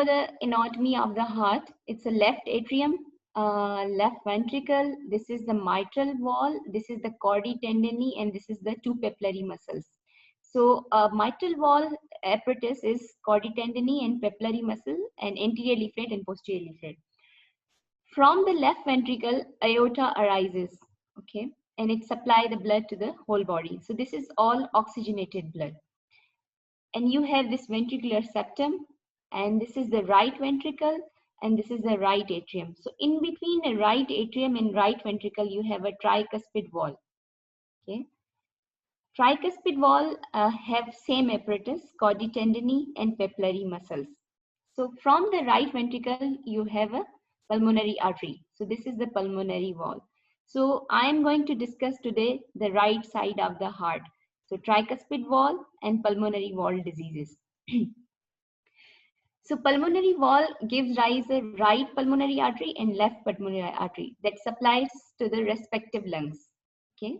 the anatomy of the heart. It's a left atrium, left ventricle. This is the mitral wall. This is the chordae tendineae, and this is the two papillary muscles. So mitral wall apparatus is chordae tendineae and papillary muscle, and anterior leaflet and posterior leaflet. From the left ventricle, aorta arises, okay, and it supplies the blood to the whole body. So this is all oxygenated blood. And you have this ventricular septum, and this is the right ventricle, and this is the right atrium. So in between the right atrium and right ventricle, you have a tricuspid wall. Okay, tricuspid wall have same apparatus, chordae tendineae and papillary muscles. So from the right ventricle, you have a pulmonary artery. So this is the pulmonary wall. So I am going to discuss today the right side of the heart. So tricuspid wall and pulmonary wall diseases. So pulmonary wall gives rise to right pulmonary artery and left pulmonary artery that supplies to the respective lungs. Okay.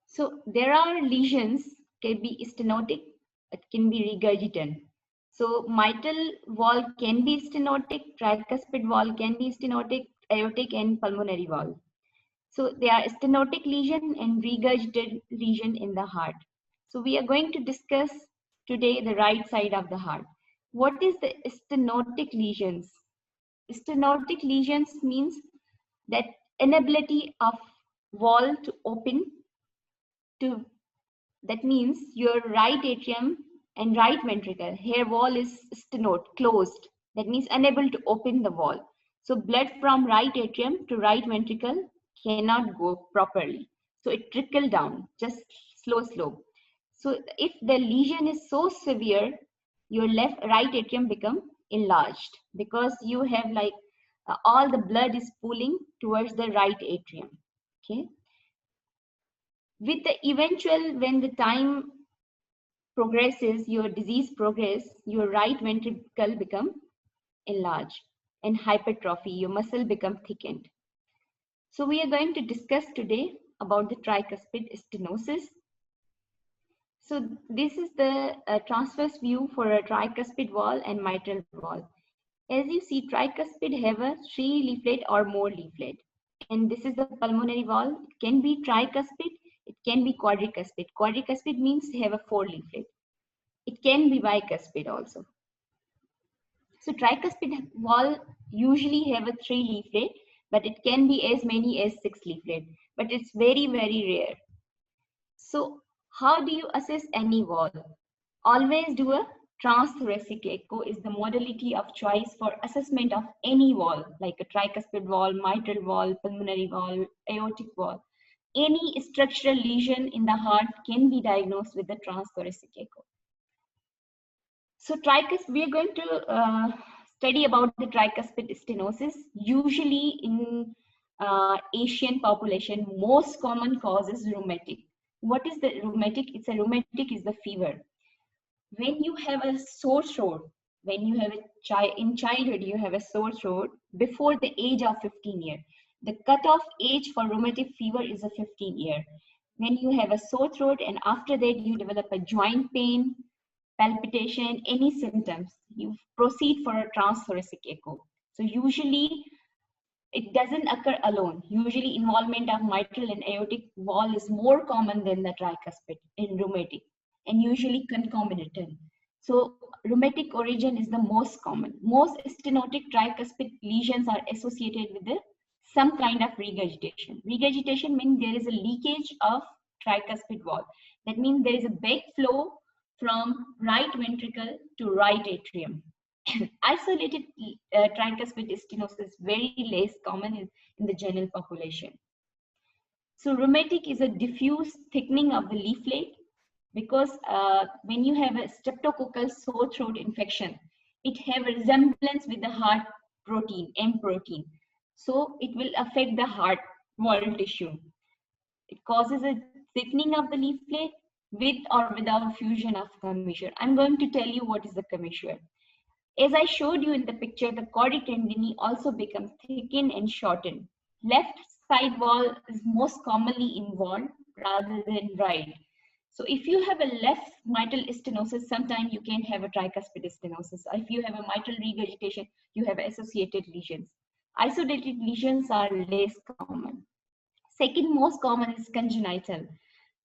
So there are lesions, can be stenotic, it can be regurgitant. So mitral wall can be stenotic, tricuspid wall can be stenotic, aortic and pulmonary wall. So there are stenotic lesion and regurgitated lesion in the heart. So we are going to discuss today the right side of the heart. What is the stenotic lesions? Stenotic lesions means that inability of wall to open to, that means your right atrium and right ventricle, here wall is stenote, closed. That means unable to open the wall. So blood from right atrium to right ventricle cannot go properly. So it trickle down, just slow. So if the lesion is so severe, your right atrium become enlarged because you have like all the blood is pooling towards the right atrium. Okay. With the eventual, when the time progresses, your disease progress, your right ventricle become enlarged and hypertrophy, your muscle become thickened. So we are going to discuss today about the tricuspid stenosis. So this is the transverse view for a tricuspid wall and mitral wall. As you see, tricuspid have a 3 leaflet or more leaflet. And this is the pulmonary wall. It can be tricuspid, it can be quadricuspid. Quadricuspid means they have a 4 leaflet. It can be bicuspid also. So tricuspid wall usually have a 3 leaflet, but it can be as many as 6 leaflet. But it's very, very rare. So how do you assess any wall? Always do a transthoracic echo is the modality of choice for assessment of any wall, like a tricuspid wall, mitral wall, pulmonary wall, aortic wall. Any structural lesion in the heart can be diagnosed with the transthoracic echo. So we are going to study about the tricuspid stenosis. Usually in Asian population, most common cause is rheumatic. What is the rheumatic? It's a rheumatic is the fever. When you have a sore throat, when you have in childhood, you have a sore throat before the age of 15 years. The cutoff age for rheumatic fever is a 15 year. When you have a sore throat and after that you develop a joint pain, palpitation, any symptoms, you proceed for a transthoracic echo. So usually it doesn't occur alone. Usually involvement of mitral and aortic wall is more common than the tricuspid in rheumatic and usually concomitant. So rheumatic origin is the most common. Most stenotic tricuspid lesions are associated with some kind of regurgitation. Regurgitation means there is a leakage of tricuspid wall. That means there is a backflow from right ventricle to right atrium. Isolated tricuspid stenosis is very less common in the general population. So rheumatic is a diffuse thickening of the leaflet because when you have a streptococcal sore throat infection, it have a resemblance with the heart protein, M protein. So it will affect the heart wall tissue. It causes a thickening of the leaflet with or without fusion of commissure. I'm going to tell you what is the commissure. As I showed you in the picture, the chordae tendineae also becomes thickened and shortened. Left side wall is most commonly involved rather than right. So if you have a left mitral stenosis, sometimes you can have a tricuspid stenosis. If you have a mitral regurgitation, you have associated lesions. Isolated lesions are less common. Second most common is congenital.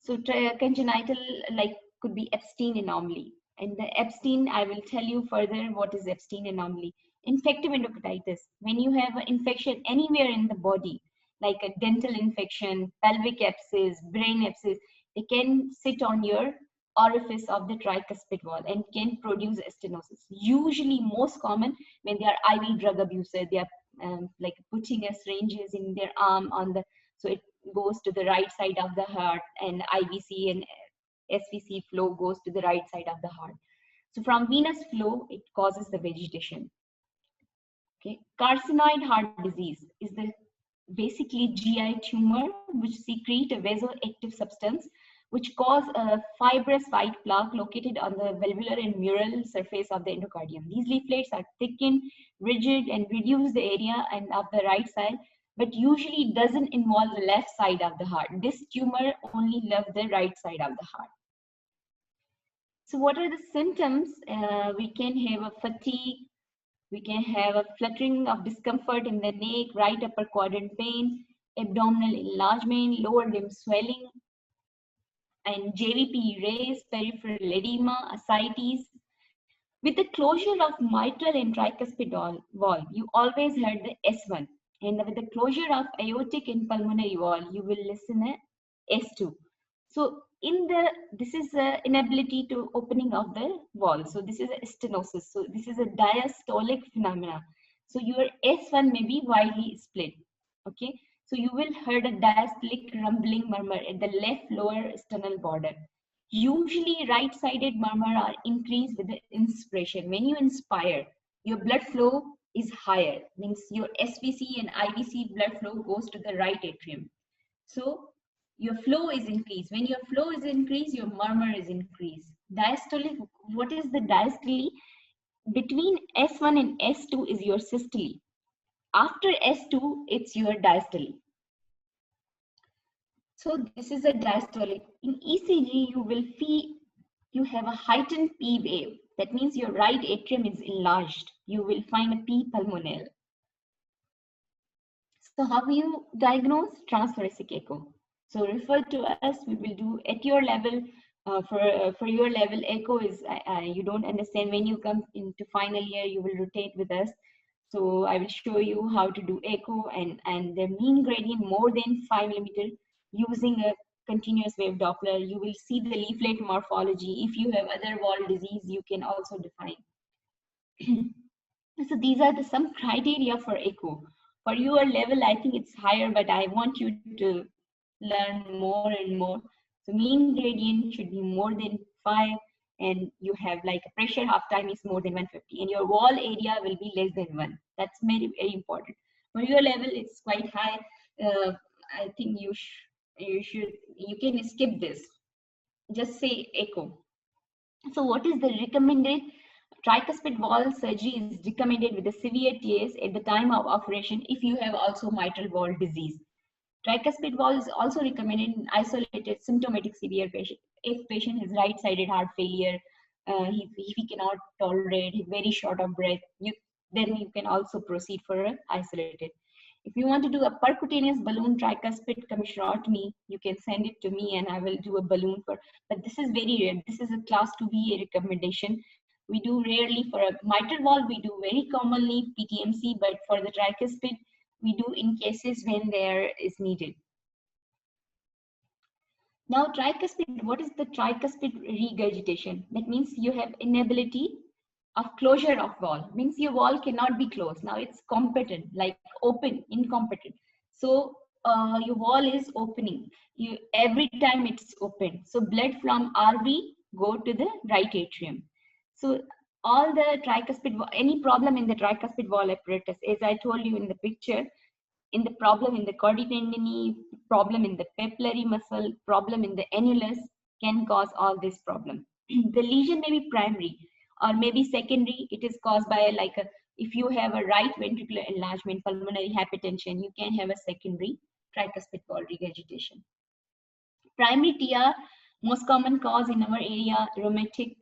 So congenital like could be Epstein anomaly. And the Epstein, I will tell you further what is Epstein anomaly. Infective endocarditis, when you have an infection anywhere in the body, like a dental infection, pelvic abscess, brain abscess, they can sit on your orifice of the tricuspid wall and can produce stenosis. Usually most common when they are IV drug abuser, they are like putting a syringes in their arm on the, so it goes to the right side of the heart, and IVC and SVC flow goes to the right side of the heart. So from venous flow, it causes the vegetation. Okay, carcinoid heart disease is the basically GI tumor which secrete a vasoactive substance which cause a fibrous white plaque located on the valvular and mural surface of the endocardium. These leaflets are thickened, rigid, and reduce the area and of the right side, but usually doesn't involve the left side of the heart. This tumor only loves the right side of the heart. So what are the symptoms? We can have a fatigue, we can have a fluttering of discomfort in the neck, right upper quadrant pain, abdominal enlargement, lower limb swelling, and JVP raise, peripheral edema, ascites. With the closure of mitral and tricuspid valve, you always heard the S1. And with the closure of aortic and pulmonary valve, you will listen a S2. So this is the inability to opening of the valve. So this is a stenosis. So this is a diastolic phenomena. So your S1 may be widely split. Okay. So you will heard a diastolic rumbling murmur at the left lower sternal border. Usually right-sided murmur are increased with the inspiration. When you inspire, your blood flow is higher, means your SVC and IVC blood flow goes to the right atrium. So your flow is increased. When your flow is increased, your murmur is increased. Diastole, what is the diastole? Between S1 and S2 is your systole. After S2, it's your diastole. So this is a diastolic. In ECG, you will feel you have a heightened P wave. That means your right atrium is enlarged. You will find a P pulmonale. So how will you diagnose transthoracic echo? So refer to us. We will do at your level. For your level, echo is you don't understand. When you come into final year, you will rotate with us. So I will show you how to do echo and the mean gradient more than 5 millimeter using a continuous wave Doppler. You will see the leaflet morphology. If you have other wall disease, you can also define. So these are some criteria for echo. For your level, I think it's higher, but I want you to learn more and more. So mean gradient should be more than 5, and you have like a pressure half time is more than 150, and your wall area will be less than 1. That's very, very important. For your level, it's quite high. I think you can skip this. Just say echo. So what is the recommended? Tricuspid valve surgery is recommended with a severe TS at the time of operation if you have also mitral valve disease. Tricuspid valve is also recommended in isolated symptomatic severe patient. If patient has right-sided heart failure, he cannot tolerate, he's very short of breath, then you can also proceed for an isolated. If you want to do a percutaneous balloon tricuspid commissurotomy, you can send it to me and I will do a balloon for, but this is very rare. This is a class 2B recommendation. We do rarely for a mitral valve, we do very commonly PTMC, but for the tricuspid, we do in cases when there is needed. Now tricuspid, what is the tricuspid regurgitation? That means you have inability of closure of wall, means your wall cannot be closed. Now it's competent, like open, incompetent. So your wall is opening. Every time it's open. So blood from RV go to the right atrium. So all the tricuspid, any problem in the tricuspid wall apparatus, as I told you in the picture, in the problem in the chorditendini, problem in the papillary muscle, problem in the annulus can cause all this problem. The lesion may be primary or maybe secondary. It is caused by if you have a right ventricular enlargement, pulmonary hypertension, you can have a secondary tricuspid valve regurgitation. Primary TR Most common cause in our area, rheumatic,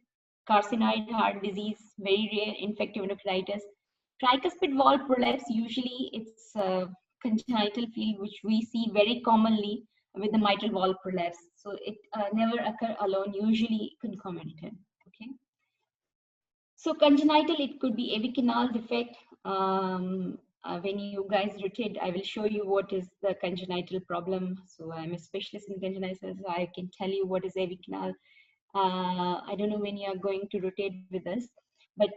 carcinoid heart disease, very rare infective endocarditis. Tricuspid valve prolapse, usually it's a congenital field which we see very commonly with the mitral valve prolapse. So it never occur alone, usually concomitant. Okay. So congenital, it could be avicanal defect. When you guys rotate, I will show you what is the congenital problem. So I'm a specialist in congenital, so I can tell you what is avicanal. I don't know when you are going to rotate with us, but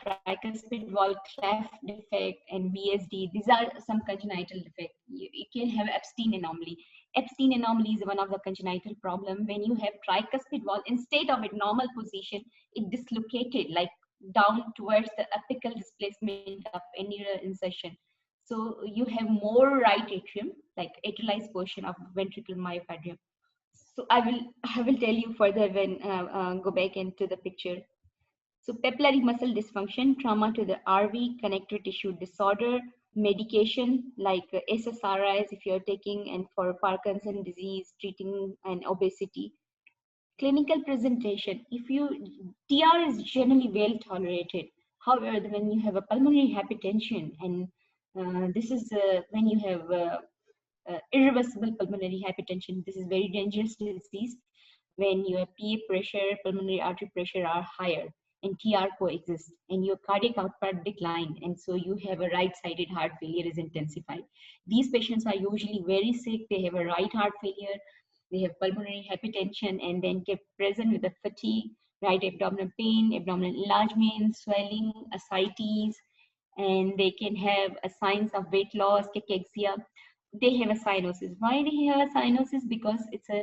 tricuspid valve cleft defect and VSD, these are some congenital defect. You can have Epstein anomaly. Epstein anomaly is one of the congenital problem. When you have tricuspid valve, instead of its normal position, it dislocated like down towards the apical displacement of annular insertion. So you have more right atrium, like atrialized portion of ventricular myocardium. So I will tell you further when go back into the picture. So papillary muscle dysfunction, trauma to the RV, connective tissue disorder, medication like SSRIs if you're taking, and for Parkinson disease, treating and obesity. Clinical presentation, if you, TR is generally well tolerated. However, when you have a pulmonary hypertension, and this is when you have irreversible pulmonary hypertension, this is very dangerous disease when your PA pressure, pulmonary artery pressure are higher and TR coexist and your cardiac output decline, and so you have a right-sided heart failure is intensified. These patients are usually very sick. They have a right heart failure, they have pulmonary hypertension, and then get present with the fatigue, right abdominal pain, abdominal enlargement, swelling, ascites, and they can have a signs of weight loss, cachexia. They have a cyanosis. Why they have a cyanosis? Because it's a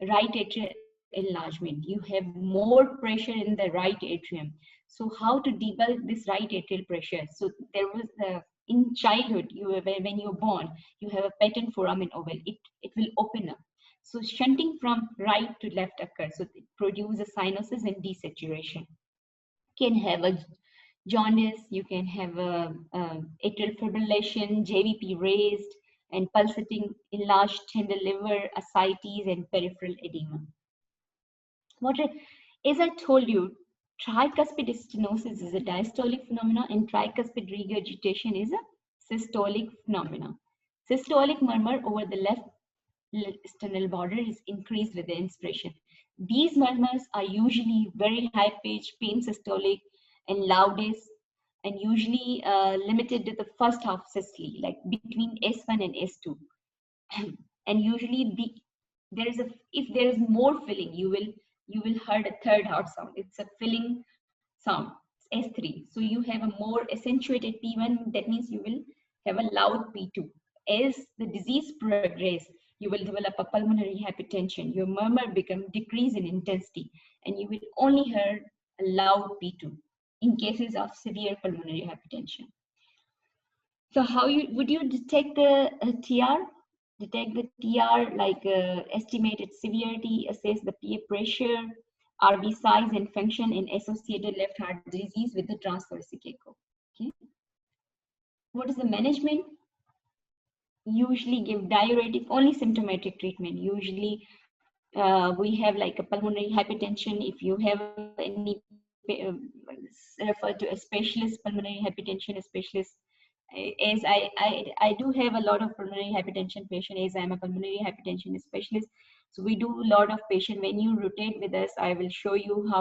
right atrial enlargement. You have more pressure in the right atrium. So how to debulk this right atrial pressure? So there was in childhood, when you're born, you have a patent foramen oval. It will open up. So shunting from right to left occurs. So it produces cyanosis and desaturation. Can have a jaundice, you can have a atrial fibrillation, JVP raised, and pulsating enlarged tender liver, ascites, and peripheral edema. As I told you, tricuspid stenosis is a diastolic phenomenon, and tricuspid regurgitation is a systolic phenomenon. Systolic murmur over the left sternal border is increased with the inspiration. These murmurs are usually very high pitched, pain systolic, and loudest, and usually limited to the first half systole, like between S1 and S2. And usually there is a, if there is more filling, you will heard a third heart sound. It's a filling sound, S3. So you have a more accentuated P1. That means you will have a loud P2. As the disease progresses, you will develop a pulmonary hypertension. Your murmur become decrease in intensity, and you will only hear a loud P2 in cases of severe pulmonary hypertension. So how would you detect the TR? Detect the TR, like estimate its severity, assess the PA pressure, RV size and function, and associated left heart disease with the transthoracic echo. Okay. What is the management? Usually give diuretic, only symptomatic treatment. Usually we have like a pulmonary hypertension. If you have any, refer to a specialist, pulmonary hypertension specialist. As I do have a lot of pulmonary hypertension patients, as I'm a pulmonary hypertension specialist. So we do a lot of patient. When you rotate with us, I will show you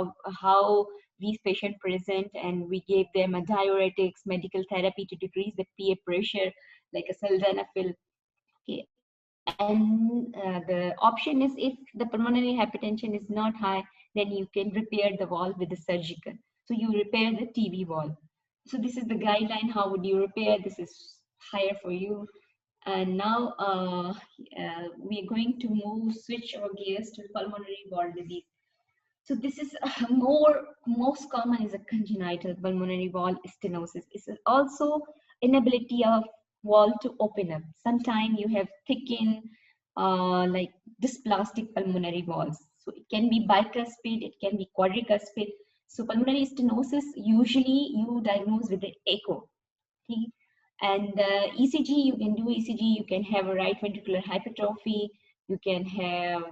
how these patients present, and we gave them a diuretics, medical therapy to decrease the PA pressure, like a sildenafil. Okay. And the option is, if the pulmonary hypertension is not high, then you can repair the valve with the surgical. So you repair the TV valve. So this is the guideline. How would you repair? This is higher for you. And now we are going to switch our gears to pulmonary valve disease. So this is most common is a congenital pulmonary valve stenosis. It's also inability of valve to open up. Sometimes you have thickened, like dysplastic pulmonary valves. So it can be bicuspid, it can be quadricuspid. So pulmonary stenosis, usually you diagnose with the echo. Okay? And ECG, you can do ECG, you can have a right ventricular hypertrophy, you can have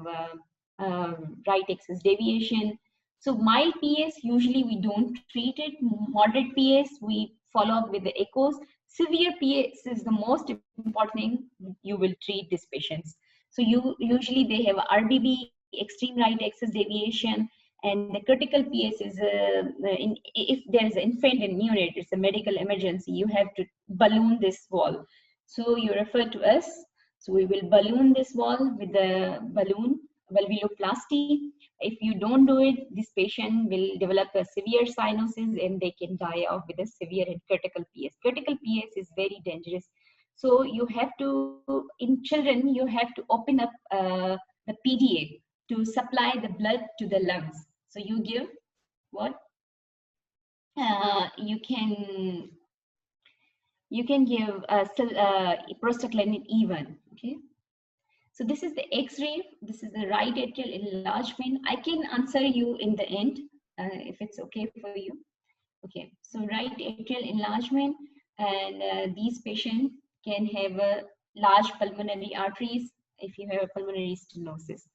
right axis deviation. So mild PS, usually we don't treat it. Moderate PS, we follow up with the echoes. Severe PS is the most important thing. You will treat these patients. So usually they have RBB, extreme right axis deviation, and the critical PS is if there is an infant and neonate, it's a medical emergency. You have to balloon this wall. So you refer to us. So we will balloon this wall with the balloon valvuloplasty. If you don't do it, this patient will develop a severe cyanosis and they can die off with a severe and critical PS. Critical PS is very dangerous. So you have to, in children, you have to open up the PDA to supply the blood to the lungs. So you give what? You can give prostaglandin E1. Okay. So this is the X-ray. This is the right atrial enlargement. I can answer you in the end if it's okay for you. Okay, so right atrial enlargement, and these patients can have large pulmonary arteries if you have a pulmonary stenosis.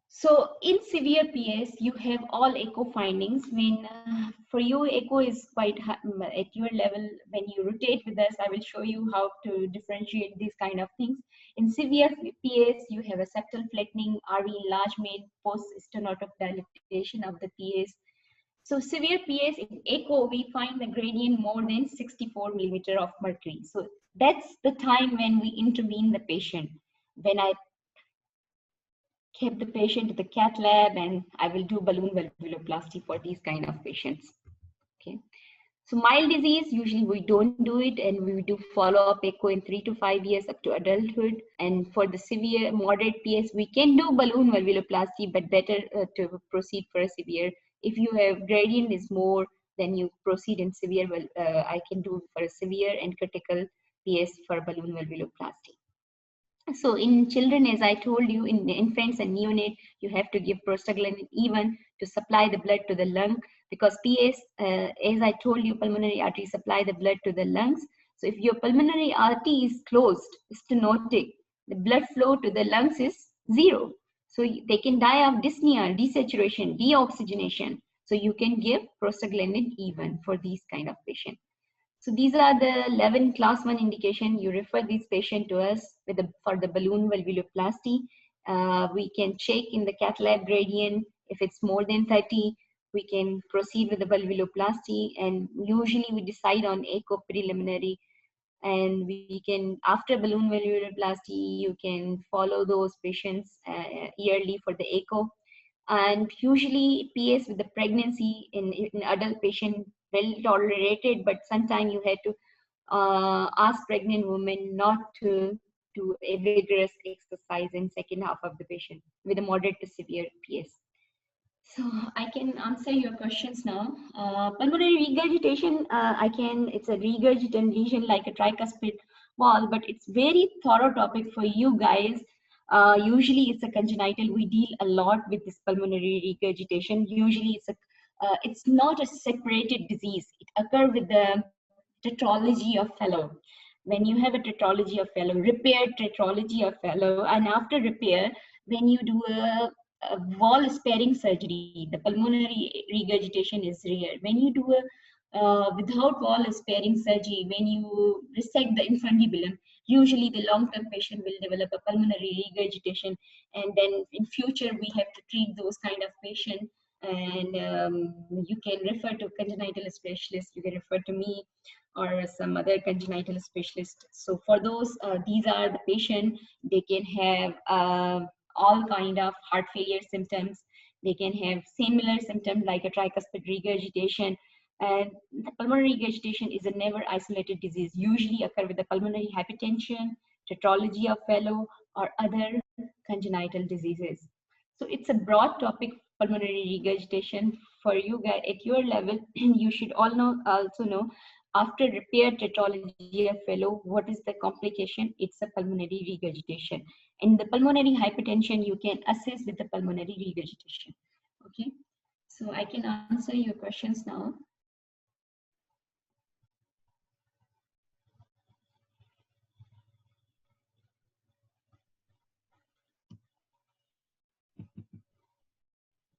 So in severe PS, you have all echo findings. When for you, echo is quite high, at your level. When you rotate with us, I will show you how to differentiate these kind of things. In severe PS, you have a septal flattening, RE enlargement, post-stenotic dilatation of the PS. So severe PS in echo, we find the gradient more than 64 millimeter of mercury. So that's the time when we intervene the patient. When I keep the patient to the cath lab and I will do balloon valvuloplasty for these kind of patients. Okay. So mild disease, usually we don't do it and we do follow-up echo in 3 to 5 years up to adulthood. And for the severe moderate PS, we can do balloon valvuloplasty, but better to proceed for a severe. If you have gradient is more, then you proceed in severe. I can do for a severe and critical PS for balloon valvuloplasty. So in children, as I told you, in infants and neonate, you have to give prostaglandin E1 to supply the blood to the lung, because PS, as I told you, pulmonary arteries supply the blood to the lungs. So if your pulmonary artery is closed, stenotic, the blood flow to the lungs is zero. So they can die of dyspnea, desaturation, deoxygenation. So you can give prostaglandin E1 for these kind of patients. So these are the 11 class 1 indication. You refer this patient to us for the balloon valvuloplasty. We can check in the cath lab gradient. If it's more than 30, we can proceed with the valvuloplasty. And usually we decide on echo preliminary. And we can, after balloon valvuloplasty, you can follow those patients yearly for the echo. And usually PS with the pregnancy in adult patient well tolerated, but sometimes you had to ask pregnant women not to do a vigorous exercise in second half of the patient with a moderate to severe PS. So I can answer your questions now. Pulmonary regurgitation, it's a regurgitant lesion like a tricuspid wall, but it's very thorough topic for you guys. Usually it's a congenital. We deal a lot with this pulmonary regurgitation. Usually it's not a separated disease. It occurs with the tetralogy of Fallot. When you have a tetralogy of Fallot, repaired tetralogy of Fallot, and after repair, when you do a wall sparing surgery, the pulmonary regurgitation is rare. When you do a without wall sparing surgery, when you resect the infundibulum, usually the long-term patient will develop a pulmonary regurgitation, and then in future we have to treat those kind of patients. And you can refer to congenital specialist, you can refer to me or some other congenital specialist. So for those, these are the patient, they can have all kind of heart failure symptoms. They can have similar symptoms like a tricuspid regurgitation. And the pulmonary regurgitation is a never isolated disease, usually occur with the pulmonary hypertension, tetralogy of Fallot, or other congenital diseases. So it's a broad topic, pulmonary regurgitation. For you guys at your level, you should also know after repair tetralogy of Fallot, what is the complication? It's a pulmonary regurgitation. In the pulmonary hypertension, you can assess with the pulmonary regurgitation. Okay, so I can answer your questions now.